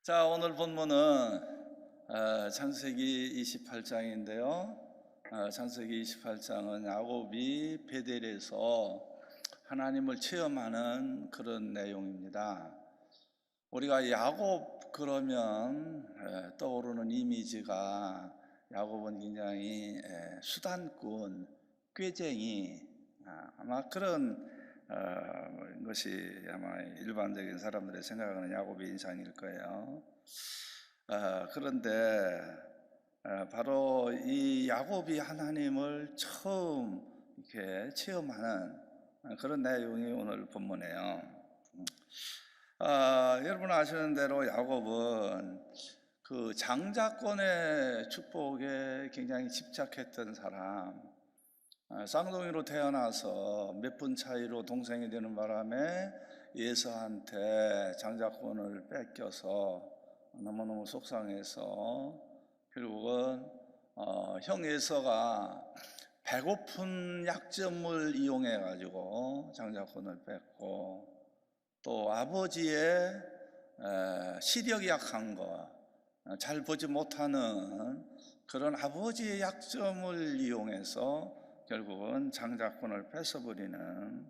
자, 오늘 본문은 창세기 28장인데요. 창세기 28장은 야곱이 베델에서 하나님을 체험하는 그런 내용입니다. 우리가 야곱 그러면 떠오르는 이미지가 야곱은 굉장히 수단꾼, 꾀쟁이, 아마 그런 것이 아마 일반적인 사람들의 생각하는 야곱의 인상일 거예요. 그런데 바로 이 야곱이 하나님을 처음 이렇게 체험하는 그런 내용이 오늘 본문이에요. 여러분 아시는 대로 야곱은 그 장자권의 축복에 굉장히 집착했던 사람, 쌍둥이로 태어나서 몇 분 차이로 동생이 되는 바람에 예서한테 장자권을 뺏겨서 너무너무 속상해서 결국은 형 예서가 배고픈 약점을 이용해 가지고 장자권을 뺏고, 또 아버지의 시력이 약한 거, 잘 보지 못하는 그런 아버지의 약점을 이용해서 결국은 장자권을 뺏어버리는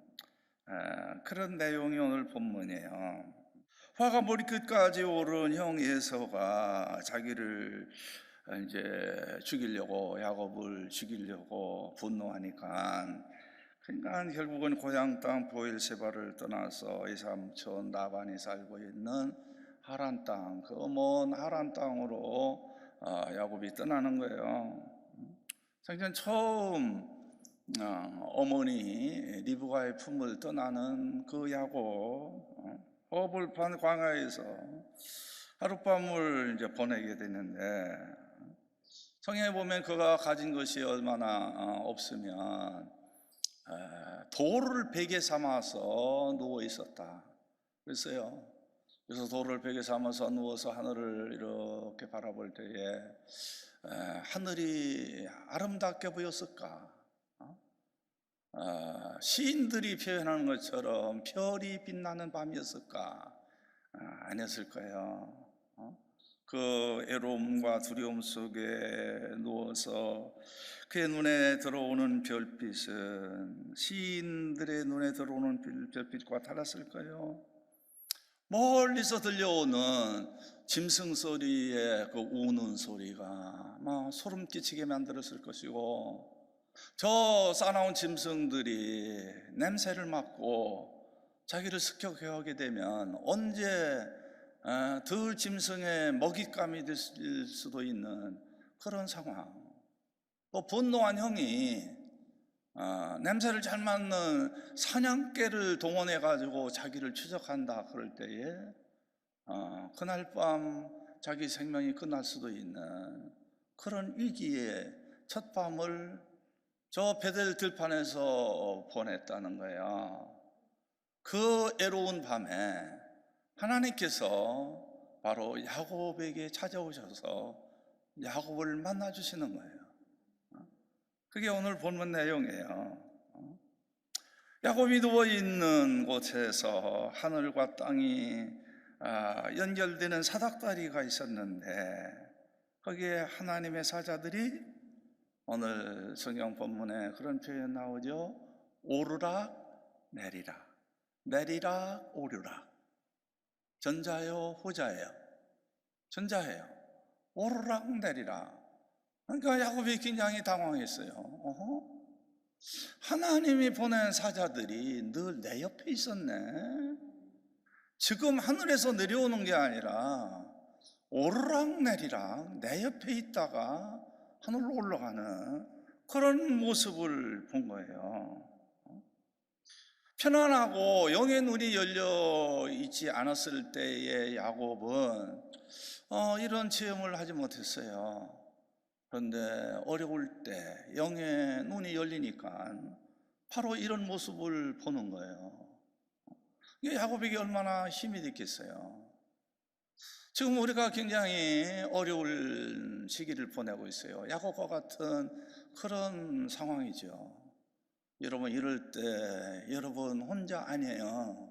그런 내용이 오늘 본문이에요. 화가 머리끝까지 오른 형 에서가 자기를 이제 죽이려고, 야곱을 죽이려고 분노하니까, 그러니까 결국은 고향 땅 보엘세바를 떠나서 이 삼촌 라반이 살고 있는 하란 땅, 그 먼 하란 땅으로 야곱이 떠나는 거예요. 생전 처음 어머니 리브가의 품을 떠나는 그 야곱, 허불판 광야에서 하룻밤을 이제 보내게 되는데, 성경에 보면 그가 가진 것이 얼마나 없으면 돌을 베개 삼아서 누워 있었다 그랬어요. 그래서 돌을 베개 삼아서 누워서 하늘을 이렇게 바라볼 때에 하늘이 아름답게 보였을까? 시인들이 표현하는 것처럼 별이 빛나는 밤이었을까? 아니었을 거예요. 그 애로움과 두려움 속에 누워서 그의 눈에 들어오는 별빛은 시인들의 눈에 들어오는 별빛과 달랐을 거예요. 멀리서 들려오는 짐승 소리의 그 우는 소리가 막 소름 끼치게 만들었을 것이고, 저 싸나운 짐승들이 냄새를 맡고 자기를 습격해하게 되면 언제 들 짐승의 먹잇감이 될 수도 있는 그런 상황. 또 분노한 형이 냄새를 잘 맡는 사냥개를 동원해 가지고 자기를 추적한다 그럴 때에 그날 밤 자기 생명이 끝날 수도 있는 그런 위기의 첫 밤을 저 베델 들판에서 보냈다는 거예요. 그 애로운 밤에 하나님께서 바로 야곱에게 찾아오셔서 야곱을 만나주시는 거예요. 그게 오늘 본문 내용이에요. 야곱이 누워있는 곳에서 하늘과 땅이 연결되는 사닥다리가 있었는데, 거기에 하나님의 사자들이, 오늘 성경 본문에 그런 표현 나오죠. 오르락 내리락, 내리락 오르락. 전자예요, 후자예요? 전자예요. 오르락 내리락. 그러니까 야곱이 굉장히 당황했어요. 하나님이 보낸 사자들이 늘 내 옆에 있었네. 지금 하늘에서 내려오는 게 아니라 오르락 내리락 내 옆에 있다가 하늘로 올라가는 그런 모습을 본 거예요. 편안하고 영의 눈이 열려 있지 않았을 때의 야곱은 이런 체험을 하지 못했어요. 그런데 어려울 때 영의 눈이 열리니까 바로 이런 모습을 보는 거예요. 이게 야곱에게 얼마나 힘이 됐겠어요. 지금 우리가 굉장히 어려울 시기를 보내고 있어요. 야곱과 같은 그런 상황이죠. 여러분, 이럴 때 여러분 혼자 아니에요.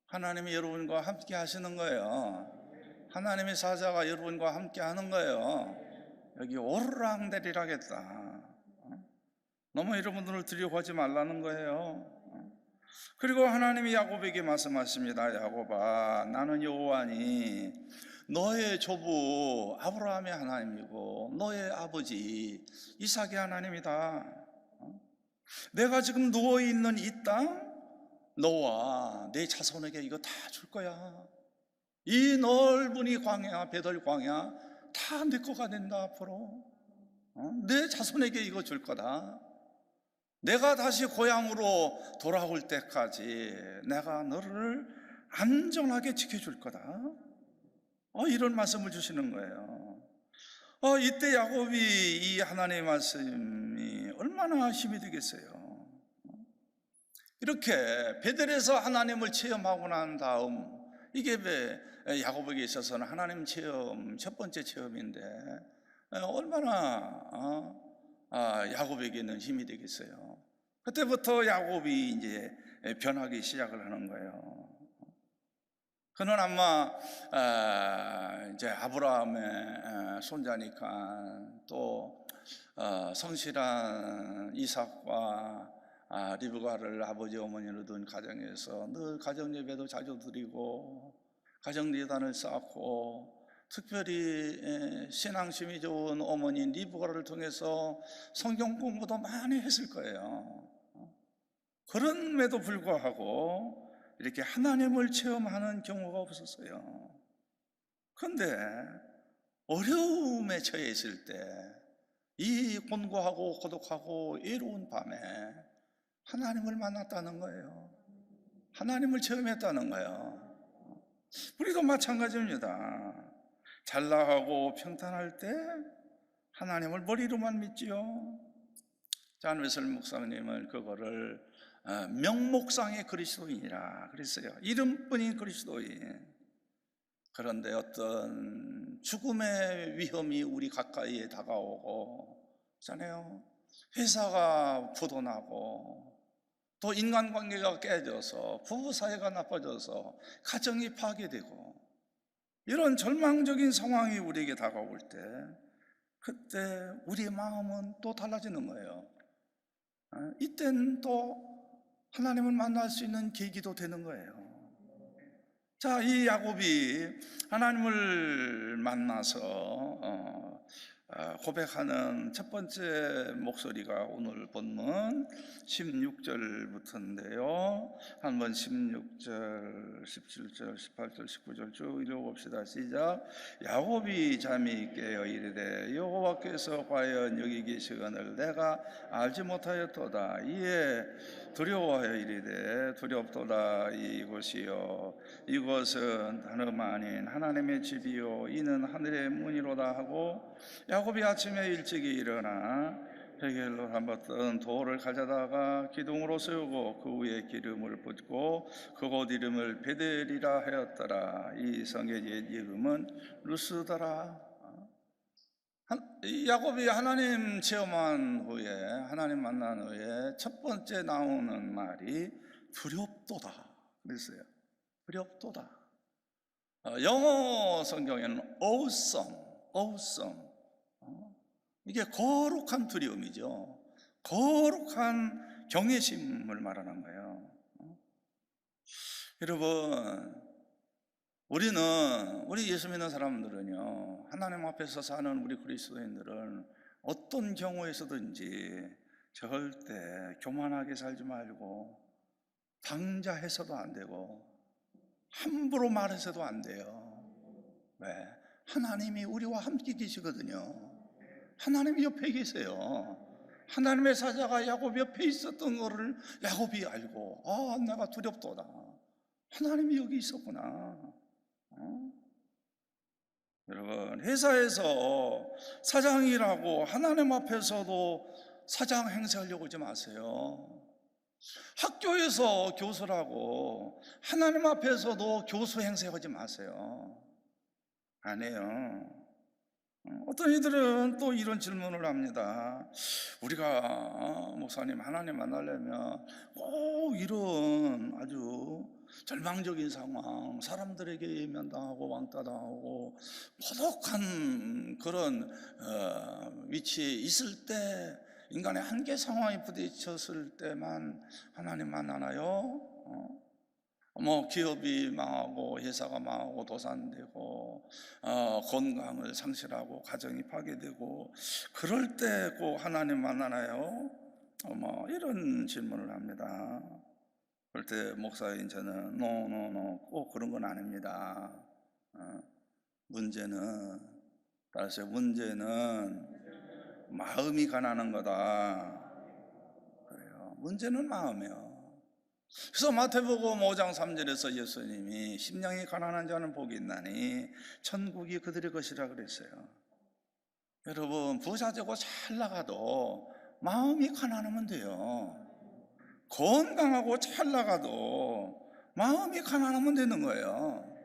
하나님이 여러분과 함께 하시는 거예요. 하나님의 사자가 여러분과 함께 하는 거예요. 여기 오르락내리락했다. 너무 여러분들을 두려워하지 말라는 거예요. 그리고 하나님이 야곱에게 말씀하십니다. 야곱아, 나는 여호와니 너의 조부 아브라함의 하나님이고 너의 아버지 이삭의 하나님이다. 내가 지금 누워있는 이 땅 너와 내 자손에게 이거 다 줄 거야. 이 넓은 이 광야, 베들 광야 다 내 거가 된다. 앞으로 내 자손에게 이거 줄 거다. 내가 다시 고향으로 돌아올 때까지 내가 너를 안전하게 지켜줄 거다. 이런 말씀을 주시는 거예요. 이때 야곱이 이 하나님의 말씀이 얼마나 힘이 되겠어요. 이렇게 베델에서 하나님을 체험하고 난 다음, 이게 야곱에게 있어서는 하나님 체험 첫 번째 체험인데 얼마나 야곱에게는 힘이 되겠어요. 그때부터 야곱이 이제 변하기 시작을 하는 거예요. 그는 아마 이제 아브라함의 손자니까 또 성실한 이삭과 리브가를 아버지 어머니로 둔 가정에서 늘 가정 예배도 자주 드리고 가정 예단을 쌓고, 특별히 신앙심이 좋은 어머니 리브가를 통해서 성경 공부도 많이 했을 거예요. 그럼에도 불구하고 이렇게 하나님을 체험하는 경우가 없었어요. 그런데 어려움에 처해 있을 때, 이 곤고하고 고독하고 외로운 밤에 하나님을 만났다는 거예요. 하나님을 체험했다는 거예요. 우리도 마찬가지입니다. 잘 나가고 평탄할 때 하나님을 머리로만 믿지요. 잔 웨슬리 목사님은 그거를 명목상의 그리스도인이라 그랬어요. 이름뿐인 그리스도인. 그런데 어떤 죽음의 위험이 우리 가까이에 다가오고 있잖아요. 회사가 부도나고 또 인간관계가 깨져서 부부 사이가 나빠져서 가정이 파괴되고 이런 절망적인 상황이 우리에게 다가올 때, 그때 우리의 마음은 또 달라지는 거예요. 이때는 또 하나님을 만날 수 있는 계기도 되는 거예요. 자, 이 야곱이 하나님을 만나서 고백하는 첫 번째 목소리가 오늘 본문 16절부터인데요. 한번 16절, 17절, 18절, 19절 쭉 읽어봅시다. 시작. 야곱이 잠이 깨어 이르되 여호와께서 과연 여기 계시거늘 내가 알지 못하였도다. 이에 두려워하여 이르되 두렵도다. 이곳이요 이곳은 다름 아닌 하나님의 집이요 이는 하늘의 문이로다 하고, 야곱이 아침에 일찍이 일어나 베겔로 담았던 돌을 가져다가 기둥으로 세우고 그 위에 기름을 붓고 그곳 이름을 베델이라 하였더라. 이 성의 옛 이름은 루스더라. 야곱이 하나님 체험한 후에, 하나님 만난 후에 첫 번째 나오는 말이 두렵도다 그랬어요. 두렵도다. 영어 성경에는 awesome. 이게 거룩한 두려움이죠. 거룩한 경외심을 말하는 거예요. 여러분, 우리 예수 믿는 사람들은요, 하나님 앞에서 사는 우리 그리스도인들은 어떤 경우에서든지 절대 교만하게 살지 말고 방자해서도 안 되고 함부로 말해서도 안 돼요. 왜? 하나님이 우리와 함께 계시거든요. 하나님이 옆에 계세요. 하나님의 사자가 야곱 옆에 있었던 거를 야곱이 알고, 내가 두렵도다. 하나님이 여기 있었구나. 여러분, 회사에서 사장이라고 하나님 앞에서도 사장 행세하려고 하지 마세요. 학교에서 교수라고 하나님 앞에서도 교수 행세하지 마세요. 안 해요. 어떤 이들은 또 이런 질문을 합니다. 우리가 목사님 하나님 만나려면 꼭 이런 아주 절망적인 상황, 사람들에게 외면당하고 왕따당하고 고독한 그런 위치에 있을 때, 인간의 한계 상황에 부딪혔을 때만 하나님 만나나요? 기업이 망하고 회사가 망하고 도산되고 건강을 상실하고 가정이 파괴되고 그럴 때 꼭 하나님 만나나요? 이런 질문을 합니다. 그럴 때 목사인 저는 꼭 그런 건 아닙니다. 문제는 마음이 가난한 거다. 그래요. 문제는 마음이에요. 그래서 마태복음 5장 3절에서 예수님이 심령이 가난한 자는 복이 있나니 천국이 그들의 것이라 그랬어요. 여러분, 부자되고 잘 나가도 마음이 가난하면 돼요. 건강하고 잘 나가도 마음이 가난하면 되는 거예요.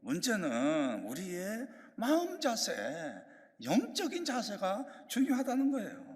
문제는 우리의 마음 자세, 영적인 자세가 중요하다는 거예요.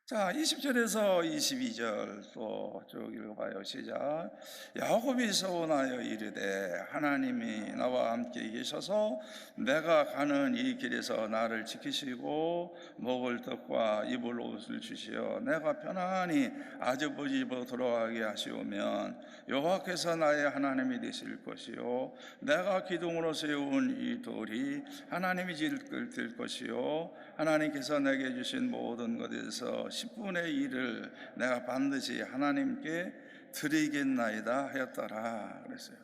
자, 20절에서 22절 또 쭉 읽어봐요. 시작. 야곱이 서원하여 이르되 하나님이 나와 함께 계셔서 내가 가는 이 길에서 나를 지키시고 먹을 떡과 입을 옷을 주시어 내가 편안히 아버지 집으로 돌아가게 하시오면 여호와께서 나의 하나님이 되실 것이요 내가 기둥으로 세운 이 돌이 하나님이 될 것이요 하나님께서 내게 주신 모든 것에서 10분의 1을 내가 반드시 하나님께 드리겠나이다 하였더라 그랬어요.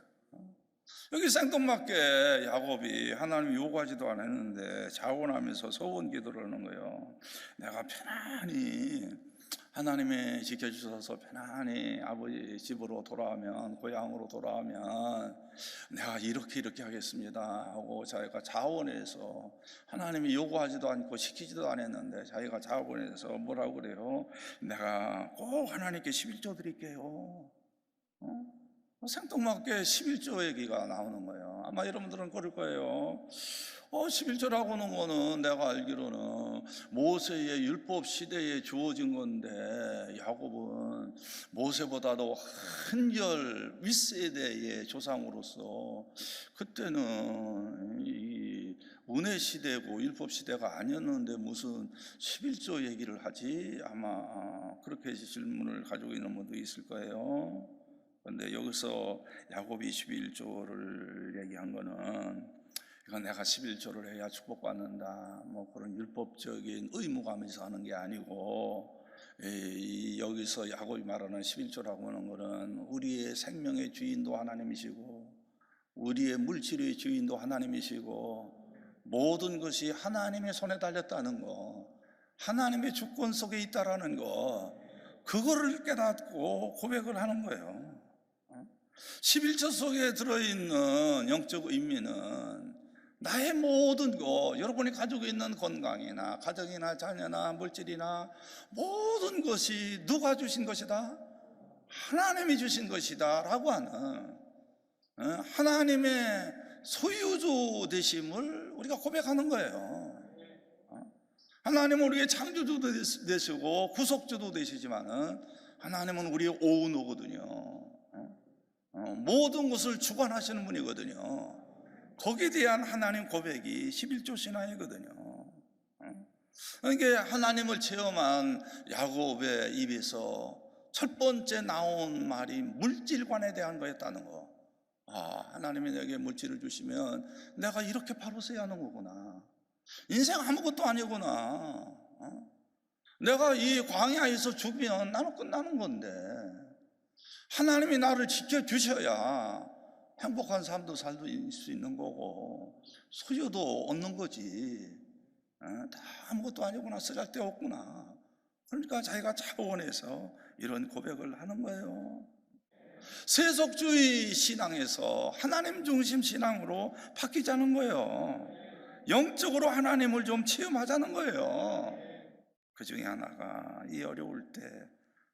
여기 생뚱맞게 야곱이 하나님 요구하지도 않았는데 자원하면서 소원 기도를 하는 거예요. 내가 편안히 하나님이 지켜주셔서 편안히 아버지 집으로 돌아오면, 고향으로 돌아오면 내가 이렇게 하겠습니다 하고 자기가 자원해서, 하나님이 요구하지도 않고 시키지도 않았는데 자기가 자원해서 뭐라고 그래요? 내가 꼭 하나님께 11조 드릴게요. 생뚱맞게 11조 얘기가 나오는 거예요. 아마 여러분들은 그럴 거예요. 11조라고 하는 거는 내가 알기로는 모세의 율법 시대에 주어진 건데, 야곱은 모세보다도 한결 윗세대의 조상으로서 그때는 이 은혜 시대고 율법 시대가 아니었는데 무슨 11조 얘기를 하지? 아마 그렇게 질문을 가지고 있는 분도 있을 거예요. 그런데 여기서 야곱이 11조를 얘기한 거는, 이건 내가 11조를 해야 축복받는다, 그런 율법적인 의무감에서 하는 게 아니고, 여기서 야곱이 말하는 11조라고 하는 거는 우리의 생명의 주인도 하나님이시고 우리의 물질의 주인도 하나님이시고 모든 것이 하나님의 손에 달렸다는 거, 하나님의 주권 속에 있다라는 거, 그거를 깨닫고 고백을 하는 거예요. 11조 속에 들어있는 영적 의미는 나의 모든 것, 여러분이 가지고 있는 건강이나 가정이나 자녀나 물질이나 모든 것이 누가 주신 것이다? 하나님이 주신 것이다 라고 하는 하나님의 소유주 되심을 우리가 고백하는 거예요. 하나님은 우리의 창조주도 되시고 구속주도 되시지만은 하나님은 우리의 오너거든요. 모든 것을 주관하시는 분이거든요. 거기에 대한 하나님 고백이 11조 신앙이거든요. 그러니까 하나님을 체험한 야곱의 입에서 첫 번째 나온 말이 물질관에 대한 거였다는 거. 하나님이 내게 물질을 주시면 내가 이렇게 바로 써야 하는 거구나. 인생 아무것도 아니구나. 내가 이 광야에서 죽으면 나는 끝나는 건데 하나님이 나를 지켜주셔야 행복한 삶도 살 수 있는 거고 소유도 얻는 거지. 다 아무것도 아니구나, 쓰잘데없구나. 그러니까 자기가 자원해서 이런 고백을 하는 거예요. 세속주의 신앙에서 하나님 중심 신앙으로 바뀌자는 거예요. 영적으로 하나님을 좀 체험하자는 거예요. 그 중에 하나가 이 어려울 때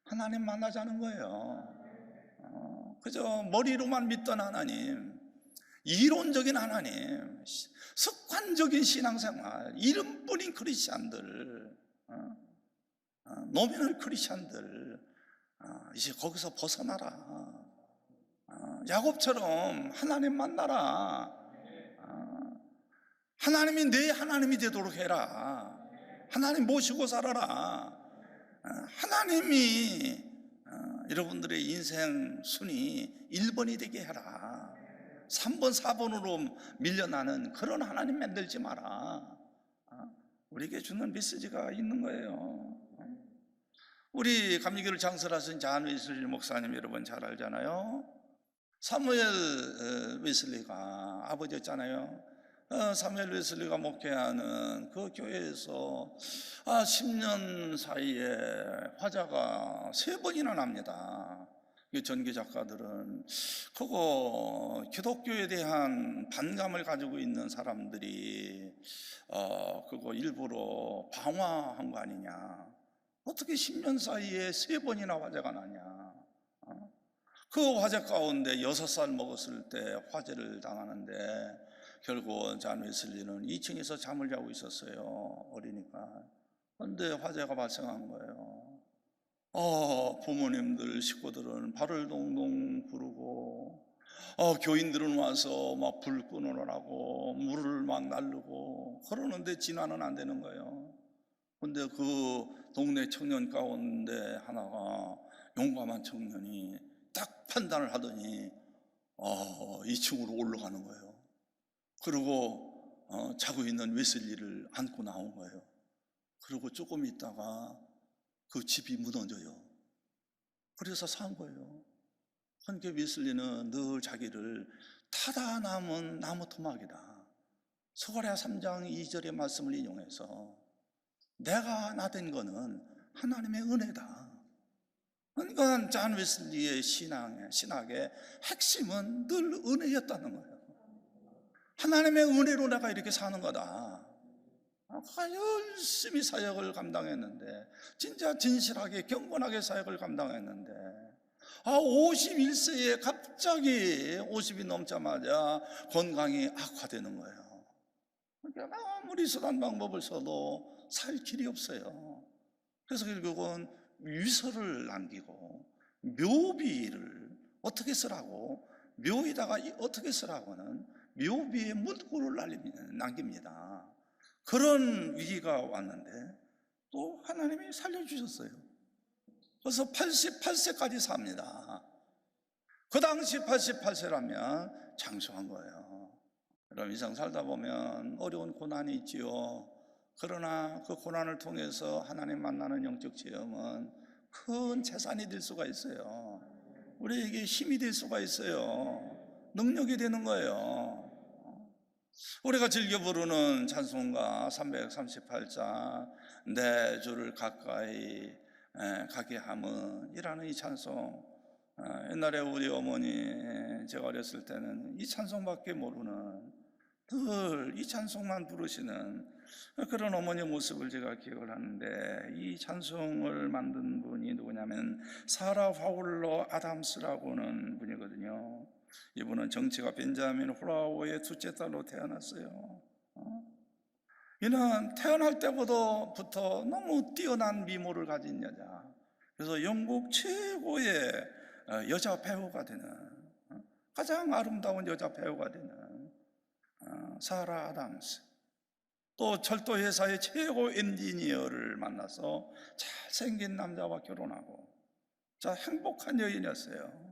하나님 만나자는 거예요. 그저 머리로만 믿던 하나님, 이론적인 하나님, 습관적인 신앙생활, 이름뿐인 크리스찬들, 노미널 크리스찬들, 이제 거기서 벗어나라. 야곱처럼 하나님 만나라. 하나님이 내 하나님이 되도록 해라. 하나님 모시고 살아라. 하나님이 여러분들의 인생 순위 1번이 되게 해라. 3번, 4번으로 밀려나는 그런 하나님 만들지 마라. 우리에게 주는 메시지가 있는 거예요. 우리 감리교를 창설하신 잔 웨슬리 목사님 여러분 잘 알잖아요. 사무엘 웨슬리가 아버지였잖아요. 사무엘 웨슬리가 목회하는 그 교회에서 10년 사이에 화재가 3번이나 납니다. 전기 작가들은 그거 기독교에 대한 반감을 가지고 있는 사람들이 그거 일부러 방화한 거 아니냐. 어떻게 10년 사이에 3번이나 화재가 나냐. 그 화재 가운데 6살 먹었을 때 화재를 당하는데 결국 잔 웨슬리는 2층에서 잠을 자고 있었어요. 어리니까. 그런데 화재가 발생한 거예요. 부모님들, 식구들은 발을 동동 구르고, 교인들은 와서 막 불 끊으라고 물을 막 날르고 그러는데 진화는 안 되는 거예요. 근데 그 동네 청년 가운데 하나가 용감한 청년이 딱 판단을 하더니 2층으로 올라가는 거예요. 그리고 자고 있는 웨슬리를 안고 나온 거예요. 그리고 조금 있다가 그 집이 무너져요. 그래서 산 거예요. 그러니까 웨슬리는 늘 자기를 타다 남은 나무 토막이다. 스가랴 3장 2절의 말씀을 인용해서 내가 나된 거는 하나님의 은혜다. 그러니까 잔 웨슬리의 신학의 핵심은 늘 은혜였다는 거예요. 하나님의 은혜로 내가 이렇게 사는 거다. 열심히 사역을 감당했는데, 진짜 진실하게 경건하게 사역을 감당했는데 51세에 갑자기 50이 넘자마자 건강이 악화되는 거예요. 그러니까 아무리 선한 방법을 써도 살 길이 없어요. 그래서 결국은 위서를 남기고 묘비를 어떻게 쓰라고, 묘에다가 어떻게 쓰라고는 묘비에 문구를 남깁니다. 그런 위기가 왔는데 또 하나님이 살려주셨어요. 그래서 88세까지 삽니다. 그 당시 88세라면 장수한 거예요. 그럼 이상 살다 보면 어려운 고난이 있지요. 그러나 그 고난을 통해서 하나님 만나는 영적 체험은 큰 재산이 될 수가 있어요. 우리에게 힘이 될 수가 있어요. 능력이 되는 거예요. 우리가 즐겨 부르는 찬송가 338장 내 주를 가까이 가게 함은 이라는 이 찬송, 옛날에 우리 어머니 제가 어렸을 때는 이 찬송밖에 모르는, 늘 이 찬송만 부르시는 그런 어머니의 모습을 제가 기억을 하는데, 이 찬송을 만든 분이 누구냐면 사라 파울러 아담스라고는 분이거든요. 이분은 정치가 벤자민 후라우의 둘째 딸로 태어났어요. 이는 태어날 때부터 너무 뛰어난 미모를 가진 여자, 그래서 영국 최고의 여자 배우가 되는, 가장 아름다운 여자 배우가 되는 사라 아담스. 또 철도 회사의 최고 엔지니어를 만나서 잘생긴 남자와 결혼하고 자 행복한 여인이었어요.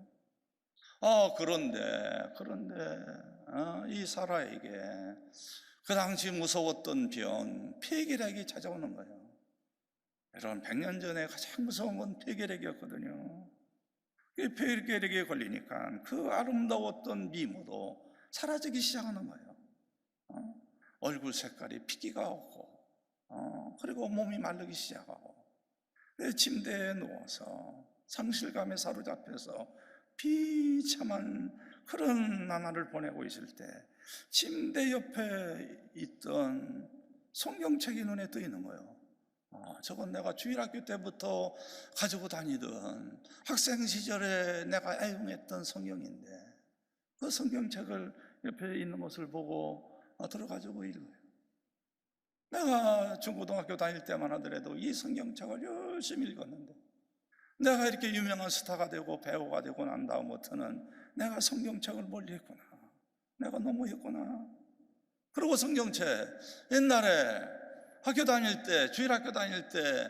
그런데 이 사라에게 그 당시 무서웠던 병, 폐결핵이 찾아오는 거예요. 여러분, 100년 전에 가장 무서운 건 폐결핵이었거든요. 이 폐결핵에 걸리니까 그 아름다웠던 미모도 사라지기 시작하는 거예요. 얼굴 색깔이 피기가 오고, 그리고 몸이 마르기 시작하고, 침대에 누워서 상실감에 사로잡혀서 비참한 그런 나날을 보내고 있을 때 침대 옆에 있던 성경책이 눈에 뜨이는 거예요. 저건 내가 주일학교 때부터 가지고 다니던 학생 시절에 내가 애용했던 성경인데, 그 성경책을 옆에 있는 것을 보고 들어가지고 읽어요. 내가 중고등학교 다닐 때만 하더라도 이 성경책을 열심히 읽었는데, 내가 이렇게 유명한 스타가 되고 배우가 되고 난 다음부터는 내가 성경책을 멀리 했구나. 내가 너무 했구나. 그리고 성경책 옛날에 학교 다닐 때, 주일학교 다닐 때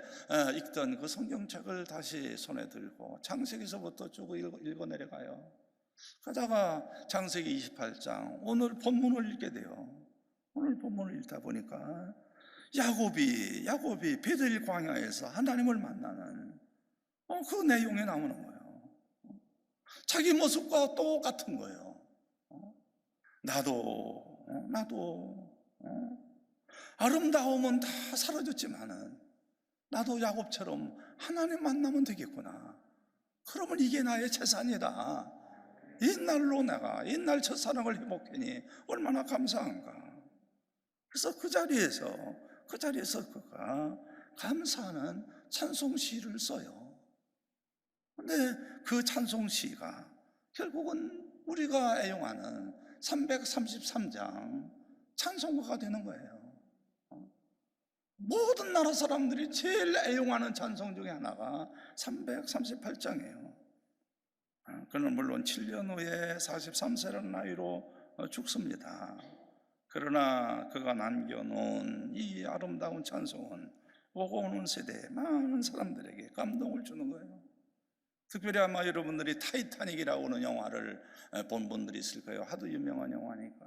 읽던 그 성경책을 다시 손에 들고 창세기서부터 쭉 읽어 내려가요. 그러다가 창세기 28장 오늘 본문을 읽게 돼요. 오늘 본문을 읽다 보니까 야곱이 베델 광야에서 하나님을 만나는 그 내용이 나오는 거예요. 자기 모습과 똑같은 거예요. 나도 아름다움은 다 사라졌지만은 나도 야곱처럼 하나님 만나면 되겠구나. 그러면 이게 나의 재산이다. 옛날 첫사랑을 회복하니 얼마나 감사한가. 그래서 그 자리에서 그가 감사하는 찬송시를 써요. 근데 그 찬송시가 결국은 우리가 애용하는 333장 찬송가가 되는 거예요. 모든 나라 사람들이 제일 애용하는 찬송 중에 하나가 338장이에요. 그는 물론 7년 후에 43세라는 나이로 죽습니다. 그러나 그가 남겨놓은 이 아름다운 찬송은 오고 오는 세대에 많은 사람들에게 감동을 주는 거예요. 특별히 아마 여러분들이 타이타닉이라고 하는 영화를 본 분들이 있을 거예요. 하도 유명한 영화니까.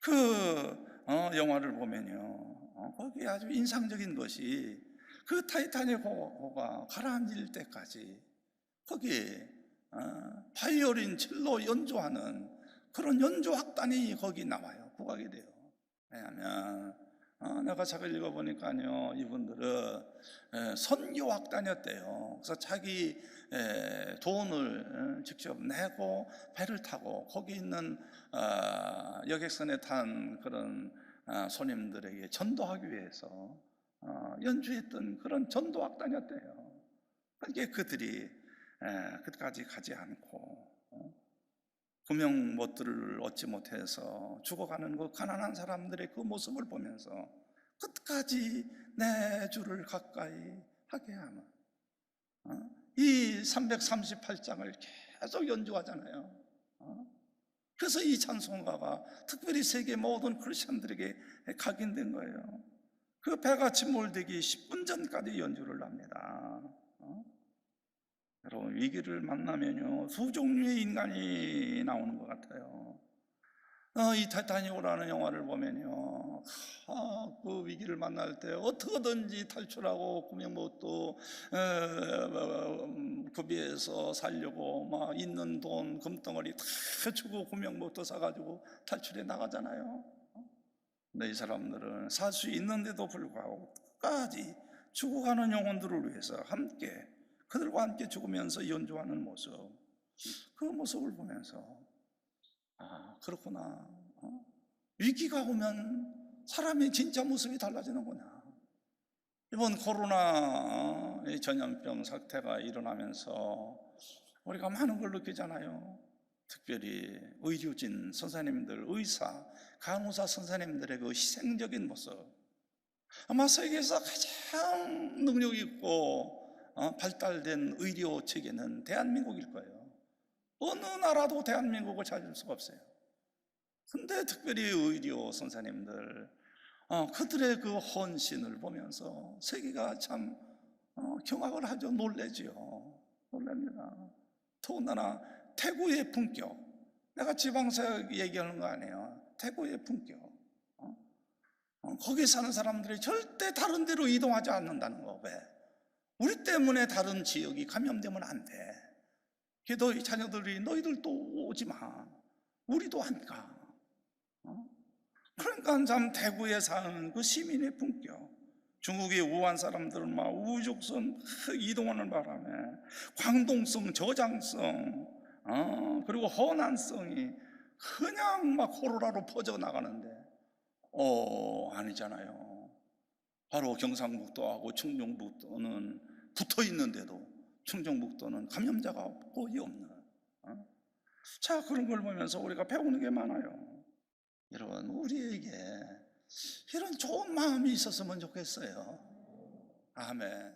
그 영화를 보면요, 거기 아주 인상적인 것이 그 타이타닉 호가 가라앉을 때까지 거기에 바이올린, 첼로 연주하는 그런 연주악단이 거기 나와요. 국악이 돼요. 왜냐하면 내가 책을 읽어보니까요, 이분들은 선교악단이었대요. 그래서 자기 돈을 직접 내고 배를 타고 거기 있는 여객선에 탄 그런 손님들에게 전도하기 위해서 연주했던 그런 전도악단이었대요. 그러니까 그들이 끝까지 가지 않고 구명못들을 얻지 못해서 죽어가는 그 가난한 사람들의 그 모습을 보면서 끝까지 내 주를 가까이 하게 하는 이 338장을 계속 연주하잖아요. 그래서 이 찬송가가 특별히 세계 모든 크리스천들에게 각인된 거예요. 그 배가 침몰되기 10분 전까지 연주를 합니다. 여러분, 위기를 만나면요, 두 종류의 인간이 나오는 것 같아요. 이 타이타닉이라는 영화를 보면요, 그 위기를 만날 때 어떻게든지 탈출하고 구명못도 구비해서 살려고 막 있는 돈 금덩어리 다 주고 구명못도 사가지고 탈출해 나가잖아요. 근데 이 사람들은 살 수 있는데도 불구하고 끝까지 죽어가는 영혼들을 위해서 그들과 함께 죽으면서 연주하는 모습, 그 모습을 보면서 그렇구나. 위기가 오면 사람의 진짜 모습이 달라지는구나. 이번 코로나 전염병 사태가 일어나면서 우리가 많은 걸 느끼잖아요. 특별히 의료진 선생님들, 의사, 간호사 선생님들의 그 희생적인 모습. 아마 세계에서 가장 능력 있고 발달된 의료 체계는 대한민국일 거예요. 어느 나라도 대한민국을 찾을 수가 없어요. 근데 특별히 의료 선생님들, 그들의 그 헌신을 보면서 세계가 참 경악을 하죠. 놀랍니다. 더군다나 태고의 품격. 내가 지방사역 얘기하는 거 아니에요. 태고의 품격. 거기 사는 사람들이 절대 다른 데로 이동하지 않는다는 거. 왜? 우리 때문에 다른 지역이 감염되면 안 돼. 너희 자녀들이 너희들도 오지 마. 우리도 안 가. 그러니까 참 대구에 사는 그 시민의 품격. 중국의 우한 사람들은 막 우후죽순 이동하는 바람에 광동성, 저장성, 그리고 허난성이 그냥 막 코로나로 퍼져나가는데 아니잖아요. 바로 경상북도하고 충청북도는 붙어 있는데도 충청북도는 감염자가 거의 없는. 자, 그런 걸 보면서 우리가 배우는 게 많아요. 여러분, 우리에게 이런 좋은 마음이 있었으면 좋겠어요. 아멘.